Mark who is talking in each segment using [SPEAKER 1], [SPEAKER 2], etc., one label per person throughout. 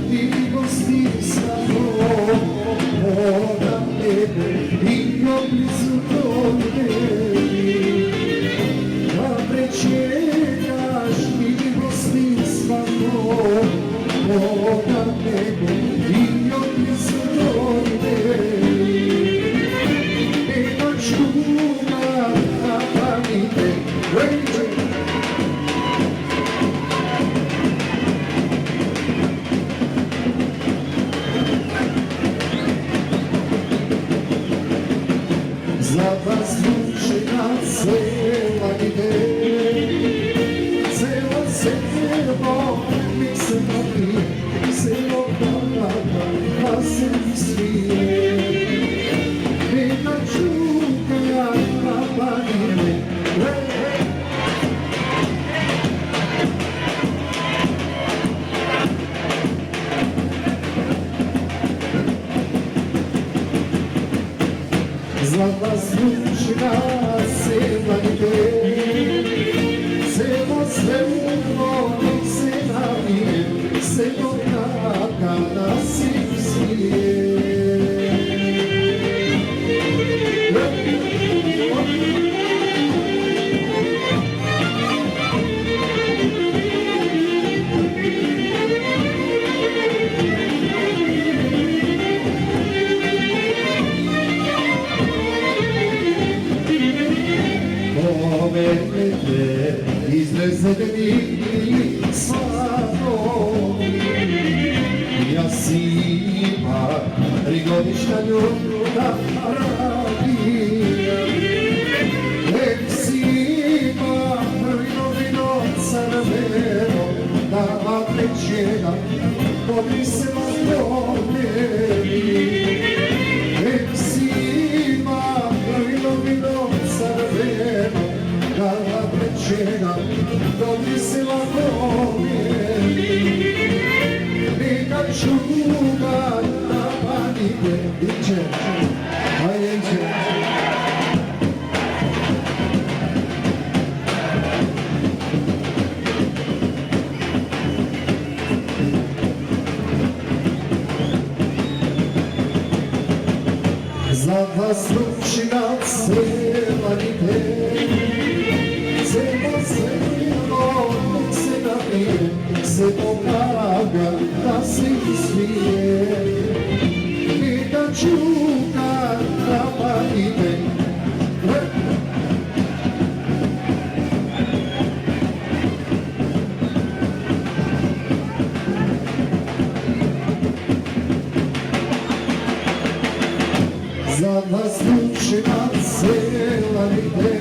[SPEAKER 1] ti gosti samo moram tebe i oblizu tebi da prečekaš ti gosti samo moram tebe i oblizu tebi i noću na pamite za vas zvučena cela ide, celo sebo mi se novi, celo dana pa se mi svije. Jedna čuka na panine, za vas zvučena cela ide, celo sebo mi se navije, celo dana si svije. Pomenete izvezeni slavo, ja si ima 3-godišnja ljubav radija, si ima vino crveno, da vam večera podisema do nebi. Si ima vino crveno, da vam večera podisema do nebi. I kad čuga na panike, iće, ajde iće. Za vas zvučina cela ide, celo selo se navije, celo praga da se svije. I da čuka na panine, za vas zvučina cela ide,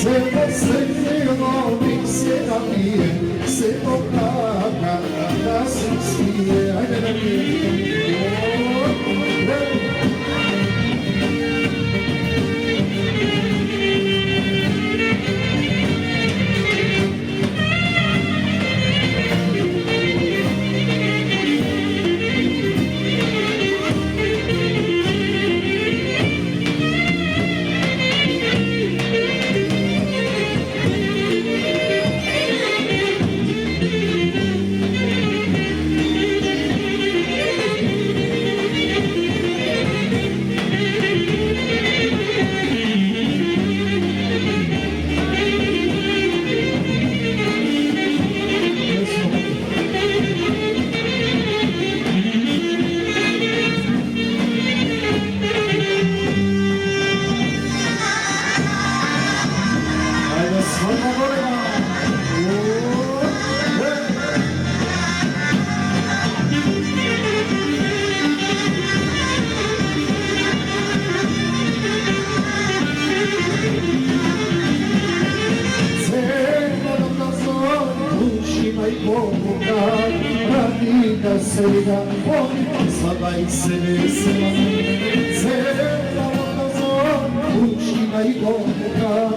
[SPEAKER 1] celo selo mi se navije, celo praga da se svije. Ajde da mi da se da volim, sada i se vesela. Cela voda zon, učina i govoga,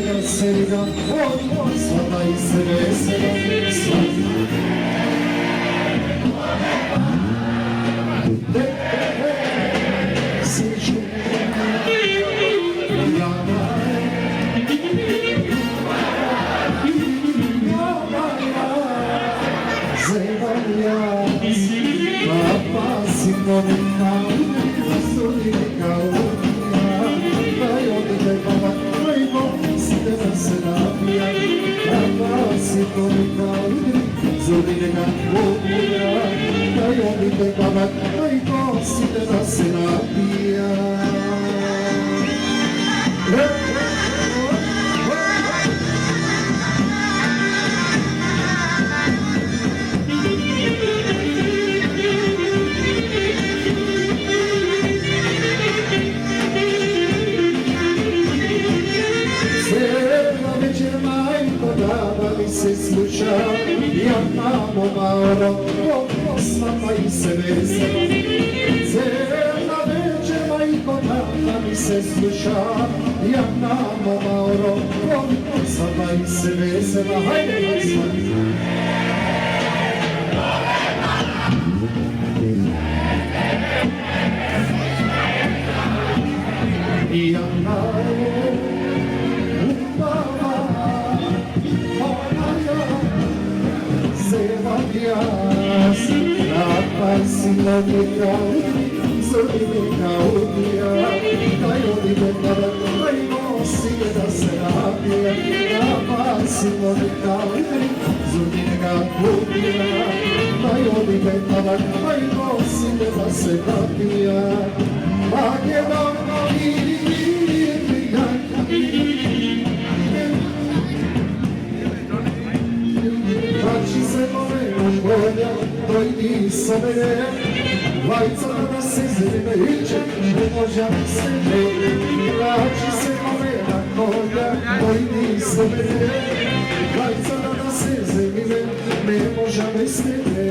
[SPEAKER 1] da se da volim, sada i se vesela. Sjeću Zeva jas, papa sinonika, sinonika, daj oddech papa, mojego syna synapia, papa sinonika, sinonika, daj oddech papa, mojego syna synapia. Se sluša, jak mamo Mauro, posmama i se vesa. Zelena večer, majko, tata mi se sluša, jak mamo Mauro, posmama i se vesela. Hajde, majsma! Jak mamo, jas, papa sinonika, sinonika, daj oddech papa, mojego syna synapia, papa sinonika, sinonika, daj oddech papa, mojego syna synapia. Panie Bogu, dojdi sa mene, vajca da se zrime iće, ne možem se ne, vraći se momena koja, dojdi sa mene, vajca da se zrime, ne možem se ne.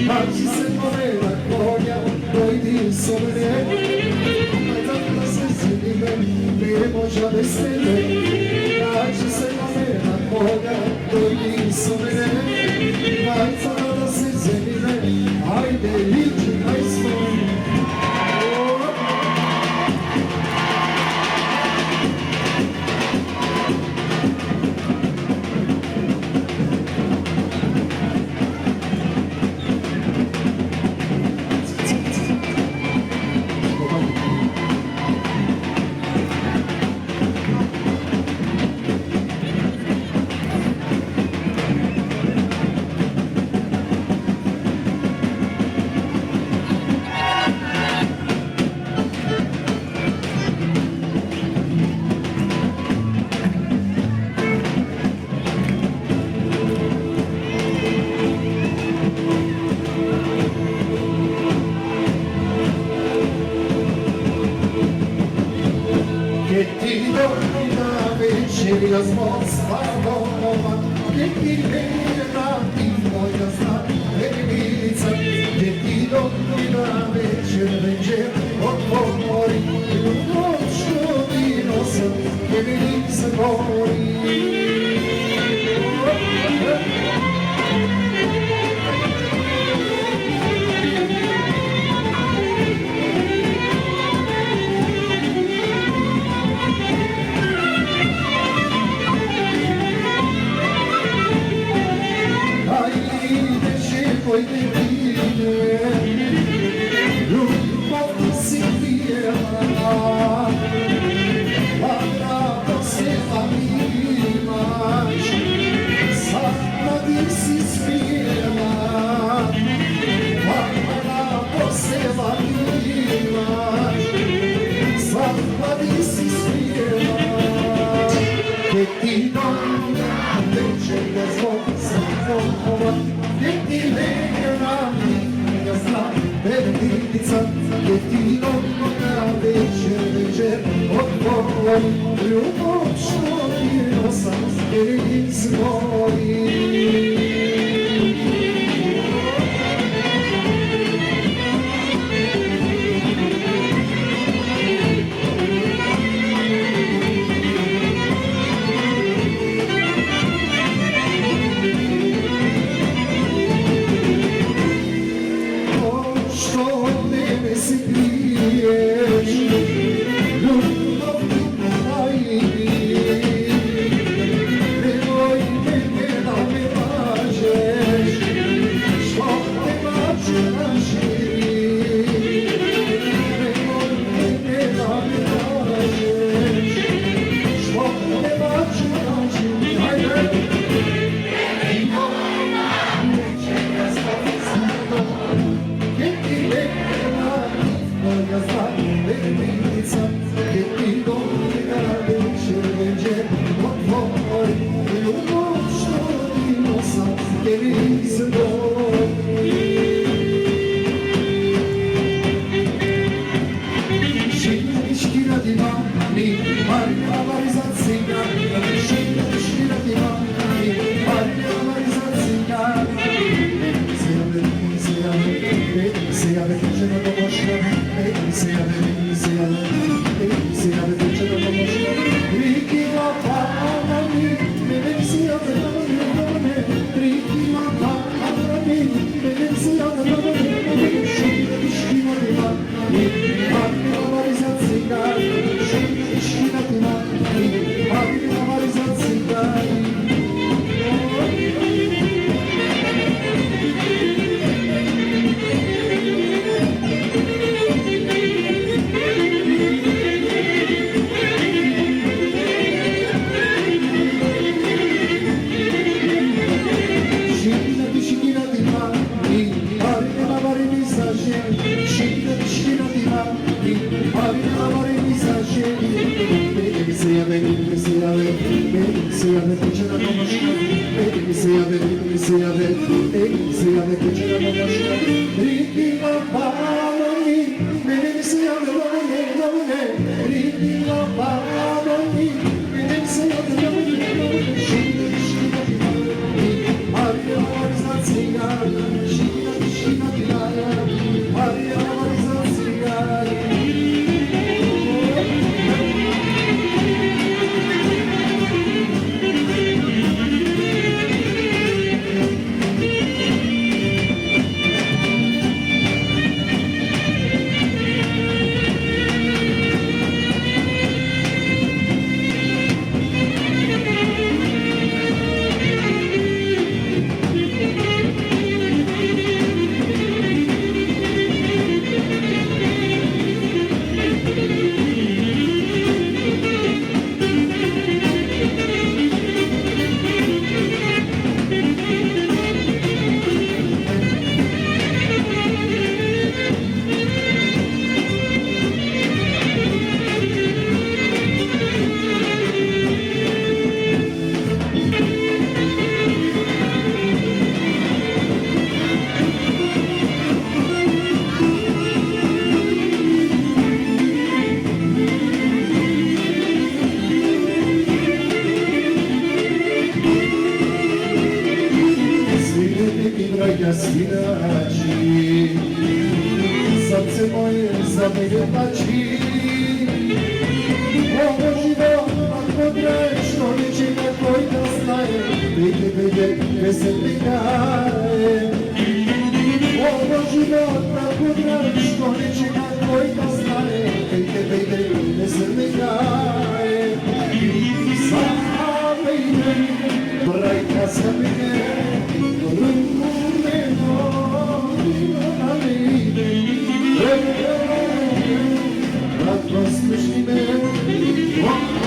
[SPEAKER 1] Patrzi se morena konja, dojdi so mene, vajca da se zrime, ne možem se ne. Patrzi se morena konja, dojdi so mene, vajca da se zrime, ajde ići najsmo. Che ti dormi una večerja z mosta domova, che ti vera ti moja zna verilica, che ti dormi una večer otvori, u noću vino sam, che mi se gori. Poi ti vide, ljubav si pijela, ladrato se imaš, sada ti si spijela, ladrato se imaš, sada ti si spijela, che ti dona večerja zvon svakova, che ti lega mia sta verilica, che ti dona večer otvori, ljuboću vino sam, che mi izgori. se kriješ, ljubav tajni, nemoj mene da me lažeš, što te lažu na živi, nemoj mene da me lažeš, što te lažu na živi, hajde!
[SPEAKER 2] Svirači, srce moje zameljevači, ovo život ako grešno, neće na koji da znaje, vide, veselni daje. Ovo život ako grešno, neće na koji da znaje, vide, veselni daje. Sama ide, brajka sa mene, Poslušni me,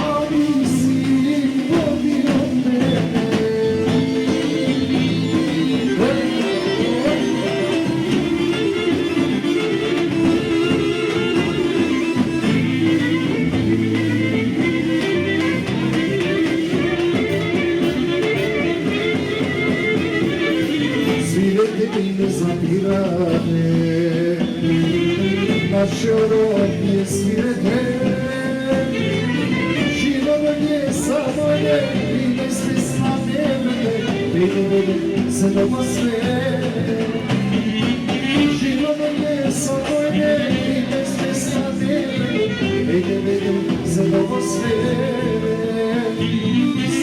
[SPEAKER 2] ali si podio mene. Svirete mi ne zapirate, naše rodnje svirete, život samo je i ne ste snane vede, se doma sve. Život je samo je i ne ste snane vede, se doma sve.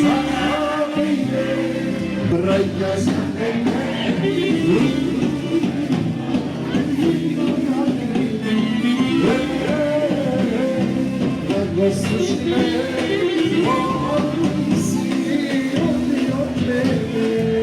[SPEAKER 2] Samo je brajka za mene, slušaj me, odi si, odi od mene.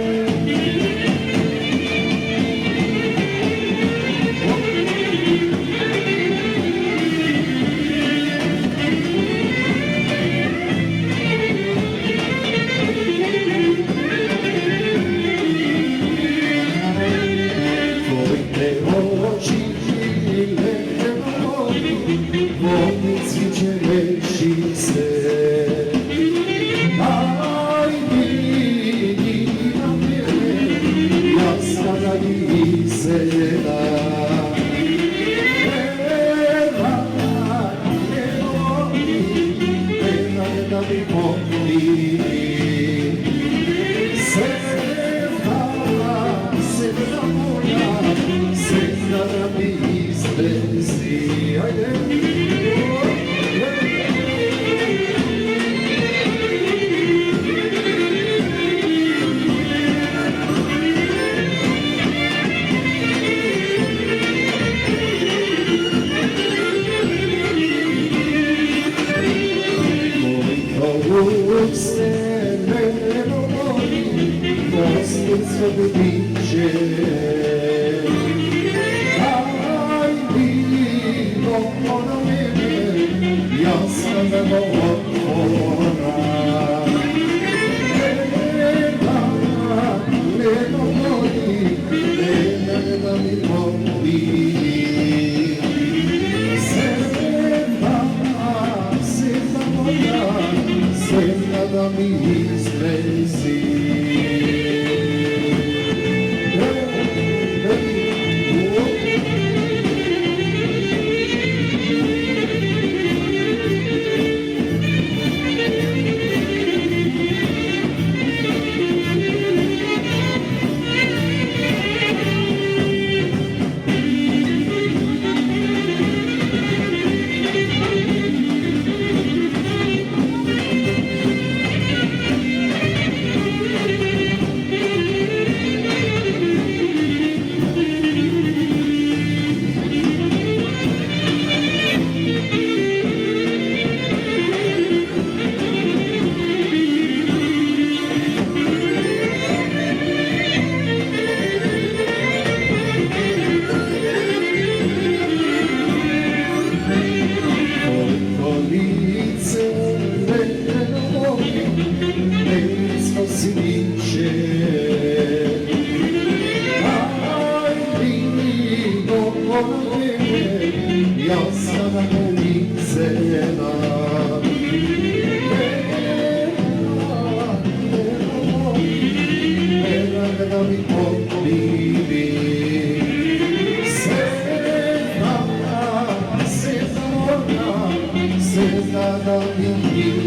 [SPEAKER 1] Nada me